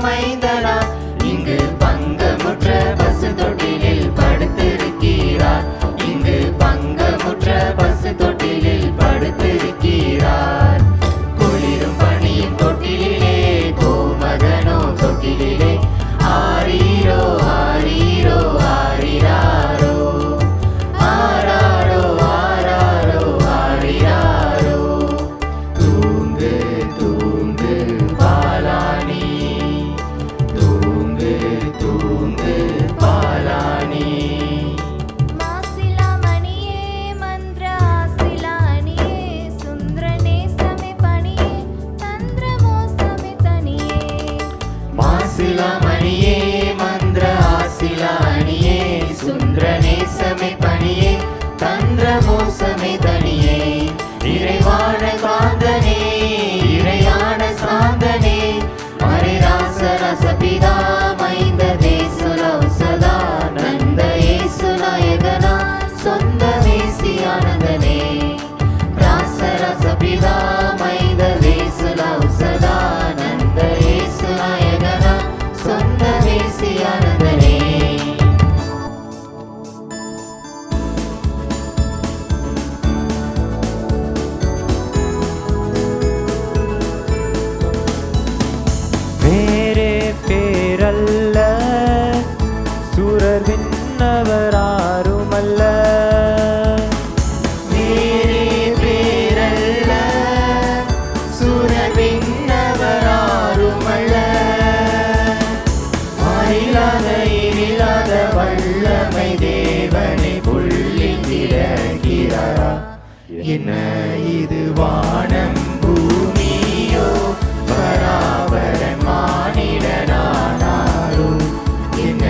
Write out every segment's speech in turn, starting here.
மைந்தனா இங்கு பங்கமுற்ற பசு தொட்டிலில் படுத்திருக்கிறார். இங்கு பங்கமுற்ற பசு தொட்டிலில் படுத்திருக்கிறார். குளிரும் பனியும் தொட்டிலே கோமகனோ தொட்டிலே ஆரீரோ ஆரீரோ ஆரிராரோ ஆராரோ ஆராரோ ஆரிராரோ. தூங்கு தூங்கு பாலானி தூங்கு தூங்கு பாலானி. மாசிலாமணியே மந்திர ஆசிலானியே சுந்தரனே சமே பணியே தந்திர மோசமே தனியே. மாசிலாமணியே மந்திர ஆசிலானியே சுந்தரனே சமே பணியே தந்திர மோசமே தனியே. இறைவான காந்தனே இறையான சாந்தனே மறைராச ரசபிதா மைந்த தேசுலௌ சதா நந்த ஏசுநாயகனா சொந்த மேசியானந்தனே. ராச ரசபிதா மைந்த தேசுலௌ சதா நந்த ஏசுநாயகனா சொந்த மேசியானந்தனே. வேறே பேரல்ல சூரர் விண்ணவராருமல்ல. வேறே பேரல்ல சூரர் விண்ணவராருமல்ல. மாறிலாத இரிலாத வல்லமை தேவனை புள்ளில் திறக்கிறாரா. என்ன இது வானம் பூமியோ பராபரன் மானிடனானாரோ. என்ன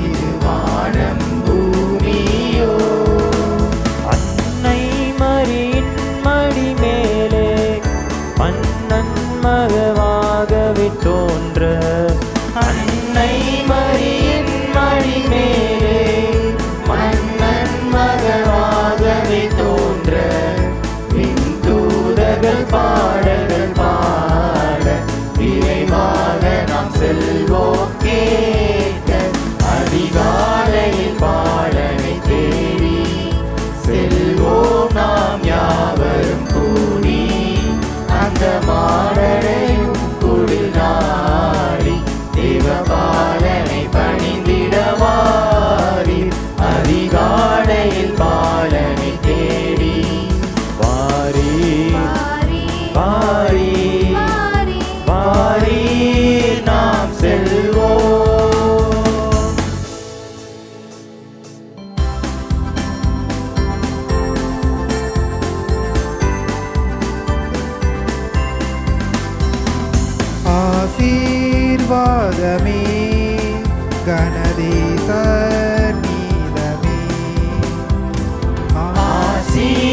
இது வானம் பூமியோ. அன்னை மரியின் மடி மேலே மன்னன் மகவாகவே தோன்ற. அன்னை மரியின் மடி மேலே மன்னன் மகவாகவே தோன்ற. விண்தூதர்கள் பாடல்கள் பாட விரைவாக நாம் செல்வோம் கேட்க. அதிகாலையில் பாடலை தேடி செல்வோம் நாம் யாவரும் கூடி. அந்த மாடலையும் குடில் நாடி தேவபாலனை பணிந்திடவாரி. அதிகாலையில் பாலனை தேடி வாரி வாரி வாரி வாரி வாரி நாம் செல்வோம். ஆசீர்வாதமே கணதேச நீதமே.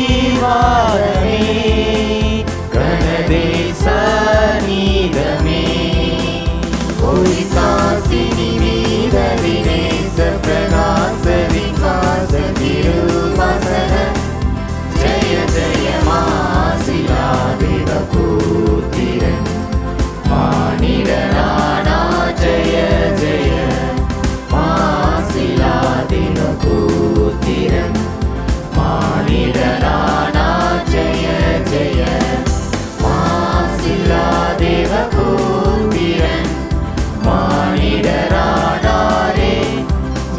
ஆசீர்வாதமே கணதேச நீதமே. ஒளிகாசினி வீர வினேச பிரகாச விகாச திருவாசன. ஜெய ஜெய மாசிலாதிவ புத்திரன் மானிடனானா. ஜெய ஜெய மாசிலாதிவ புத்திரன் மானிடனானா. ஜெய ஜெய மாசிலாதிவ புத்திரன் மானிடரானாரே.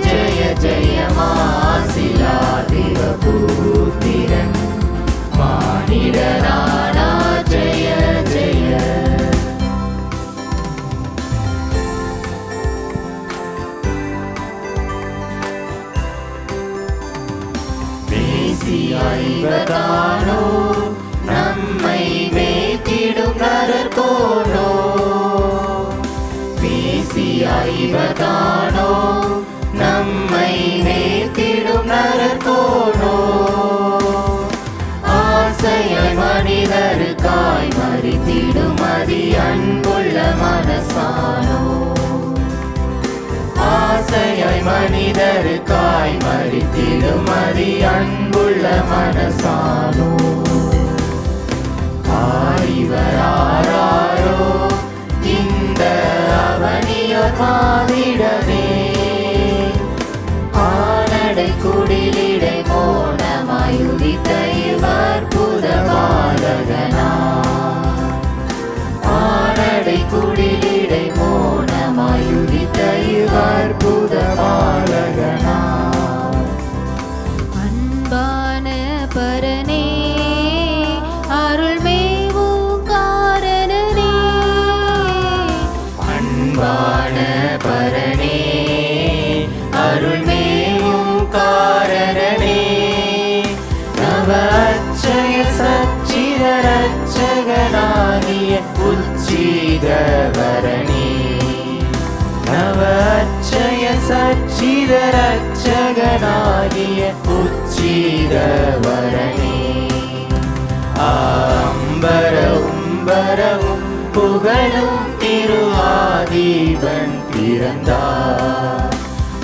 ஜெய ஜெய மாசிலாதிவ புத்திரன் மானிடரானா. ஜெய ஜெய. மேசியாய்வதானோ நம்மை மேய்த்திடும் நரர்கோனோ. மேசியாய்வதானோ நம்மை மேய்த்திடும் நரர்கோனோ. ஆசையாய் மனிதருக்காய் மறித்திடும் அதி அன்புள்ள மனசானோ. ஆசையாய் மனிதருக்காய் மறித்திடும் அதி அன்புள்ள மனசானோ. ஆய்வராரோ இந்த மாறிடவே ஆனடை குடிலிடை மோனமாயுதித்த இவ்வற்புத பாலகனா ஆனடை குடிலிடை மோனமாயுதித்த இவ்வற்புத பாலகனா அன்பான பரனே அருள்மேவு காரணனே அன்பான பரனே அருள்மேவும் காரணனே நவ அச்சய சச்சித ரட்சகனாகிய உச்சிதவரணே நவ அச்சய சச்சித ரட்சகனாகிய உச்சிதவரணே அம்பர உம்பரவும் புகழும் திருவாதீபன் பிறந்தார்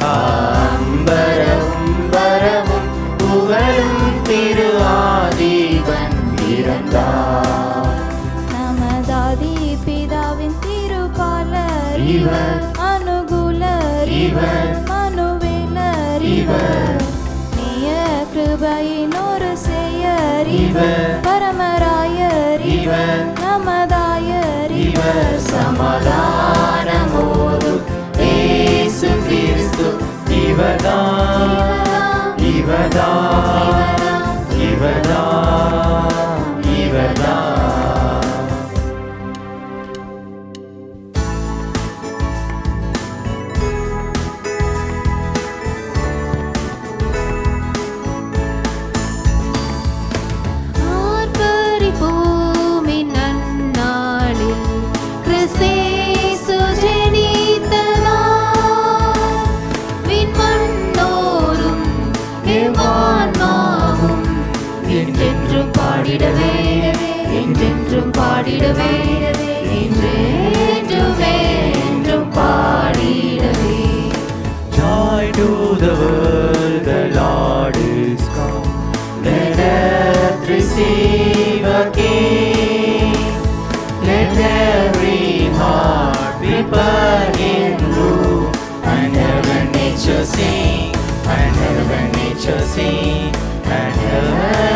அம்பரவும் பரவும் புகழும் திருவாதீபன் பிறந்தார் நமதாதி பிதாவின் திருப்பாலர் இவர் அனுகூலர் இவர் மனுவேலர் இவர் நேய கிருபையின் ஒரு செயர் இவர் பரமராயர் இவர் நமதாயர் இவர் சமாதானமோது இயேசு கிறிஸ்து இவர்தான் இவர்தான் இவர்தான் இவர்தான் ஆர்ப்பரிப்போம் இந்நன்னாளில் கிறிஸ்தேசு ஜெனித்ததார். விண்மண்ணோரும் எவ்வான்மாவும் என்றென்றும் பாடிடவே என்றென்றும் பாடிடவே என்றென்றுமே என்றும் பாடிடவே. Joy to the world, the Lord is come. Let earth receive a King. Let every heart be burning blue. And heaven nature sing, and heaven nature sing, and heaven